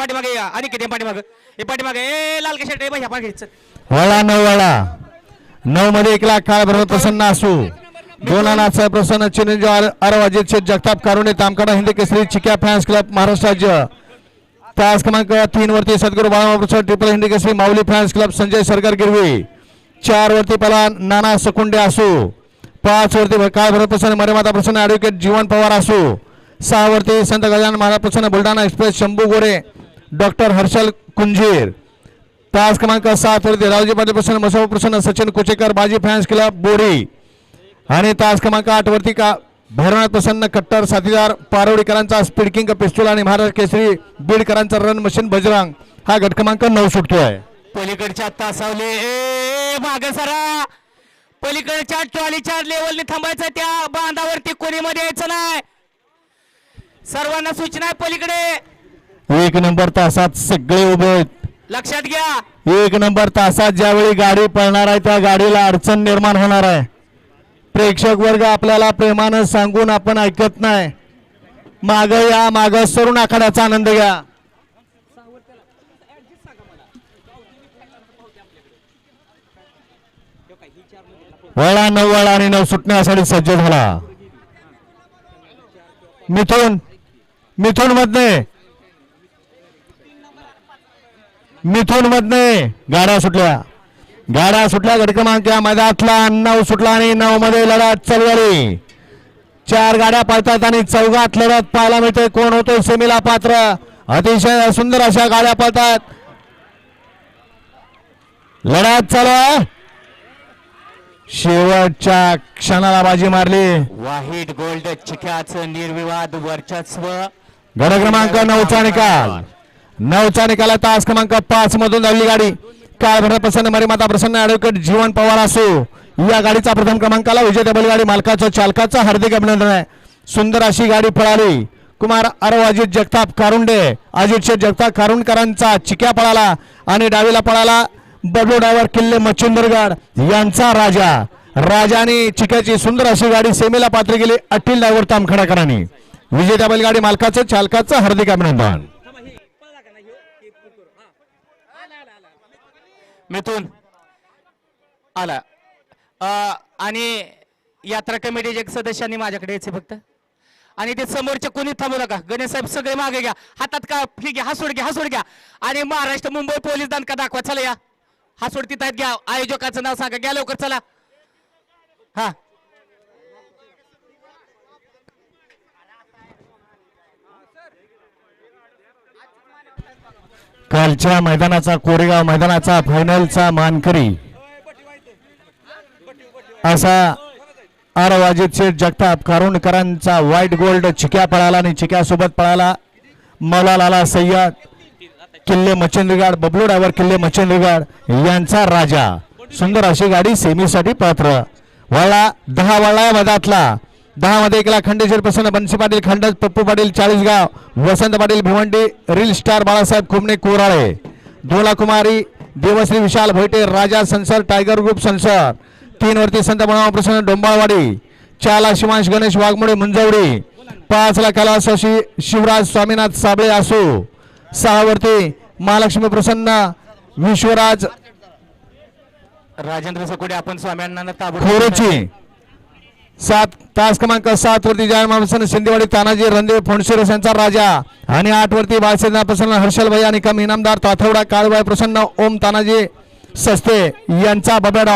पाठीमागे या आणि किती पाठीमागे हे पाठीमागे ए लाल कशा टे ह्या पाठी वळा 9 वळा 9 मध्ये 1 लाख काळ भरत प्रसन्न असू 2 लाखाचा प्रसन्न चिरंजीव अरवाजित शेठ जगताप कारुणे तामकडा हिंदी केसरी चिक्या फॅन्स क्लब महाराष्ट्र राज्य तास क्रमांक 3 वरती सद्गुरू बाळाप्रसाद ट्रिपल हिंदी केसरी माऊली फॅन्स क्लब संजय सरकार गिरवी 4 वरती पहिला नाना सकुंडे असू 5 वरती काळ भरत प्रसन्न मरेमाता प्रसन्न ॲडव्होकेट जीवन पवार असू 6 वरती संत गजानन महाराज प्रसन्न बुलढाणा एक्सप्रेस शंभू गोरे डॉक्टर हर्षल कुंजीर तास क्रमांक 7 वरती रावजी पाटील प्रसन्न मसोबा प्रसन्न सचिन कोचेकर बाजी फॅन्स क्लब बोरी आणि तास क्रमांक 8 वरती का भैरवनाथ प्रसन्न कट्टर साथीदार पारवडीकरांचा स्पीड किंग पिस्तूल आणि महाराष्ट्र केसरी बीडकरांचा रन मशीन बजरंग हा गट क्रमांक 9 सुटतोय. पलीकडच्या तासावले मागे सरा पलीकडच्या ट्रॉलीच्या लेवलने थांबायचं त्या बांधावरती कोणी मध्ये यायचं नाही सर्वांना सूचना आहे पलीकडे 1 नंबर तासात सगळे उभे आहेत. लक्षात घ्या 1 नंबर तासात ज्यावेळी गाडी पळणार आहे त्या गाडीला अडचण निर्माण होणार आहे. प्रेक्षक वर्ग आपल्याला प्रेमानं सांगून आपण ऐकत नाही. माग या माग सरून आखाड्याचा आनंद घ्या. वळा 9 वळा आणि 9 सुटण्यासाठी सज्ज झाला. मिथून मधने गाड्या सुटल्या गट क्रमांक या मैदानातला 9 सुटला आणि 9 मध्ये लढत चालू झाली. 4 गाड्या पळतात आणि चौघात लढत पाहायला मिळते. कोण होते सेमीला पात्र अतिशय सुंदर अशा गाड्या पळतात. लढत चालू आहे. शेवटच्या क्षणाला बाजी मारली. वाहिड गोल्ड चिक्याचं निर्विवाद वर्चस्व गट क्रमांक 9चा निकाल 9चा निकाल तास क्रमांक 5 मधून झालेली गाडी काय भरत प्रसन्न मरीमाता प्रसन्न ॲडव्होकेट जीवन पवार असो या गाडीचा प्रथम क्रमांकाला विजय डबल गाडी मालकाचं चालकाचं हार्दिक अभिनंदन आहे. सुंदर अशी गाडी पळाली. कुमार अरवाजित जगताप कारुंडे अजित शेठ जगताप कारुंडकरांचा चिक्या पळाला आणि डावीला पळाला बबलू ड्रायव्हर किल्ले मच्छिंद्रगड यांचा राजाने चिक्याची सुंदर अशी गाडी सेमीला पात्र केली. अटील ड्रायव्हर तामखडाकरांनी विजेत्या बैलगाडी मालकाचं चालकाचं हार्दिक अभिनंदन. मिथून आला आणि यात्रा कमिटीचे सदस्यांनी माझ्याकडे यायचे फक्त आणि ते समोरचे कोणी थांबू नका. गणेश साहेब सगळे मागे घ्या. हातात का ठीक घ्या हसोड घ्या आणि महाराष्ट्र मुंबई पोलीस दणका दाखवा. चला या हसोड तिथं घ्या. आयोजकाचं नाव सांगा. घ्या लवकर चला. हा कालच्या मैदानाचा कोरेगाव मैदानाचा फायनलचा मानकरी असा अरवाजित शेठ जगताप कारुंडकरांचा व्हाईट गोल्ड चिक्या पळाला आणि चिक्या सोबत पळाला मौलालाला सय्यद किल्ले मच्छिंद्रगड बबलू ड्रायव्हर किल्ले मच्छिंद्रगड यांचा राजा. सुंदर अशी गाडी सेमीसाठी पात्र. वळा 10 वळा मैदानातला 10 मध्ये 1 लाख खंडेश्वर प्रसन्न बन्सी पाटील खंडस पप्पू पाटील 40 गाव वसंत पाटील भिवंडी रील स्टार बाळासाहेब खुमणे कोराळे 2 लाख कुमारी देवश्री विशाल भोईटे राजा संसर टायगर ग्रुप संसर 3 वरती संत बळाराम प्रसन्न डोंबाळवाडी 4 लाख शिवांश गणेश वाघमोडे मुंजवडी 5 लाख कैलास शिवराज स्वामीनाथ साबळे असू 6 वरती महालक्ष्मी प्रसन्न विश्वराज राजेंद्र सकोडे आपण स्वाम्यांना खोरेची 7 तास क्रमांक 7 वरती जयमासन शिंदेवाडी तानाजी रणदेव फोंडशिरस यांचा राजा आणि 8 वरती बाळसेना प्रसन्न हर्षल भाई आणि कम इनामदार ताथवडा काळबाई प्रसन्न ओम तानाजी सस्ते यांचा बबेडा.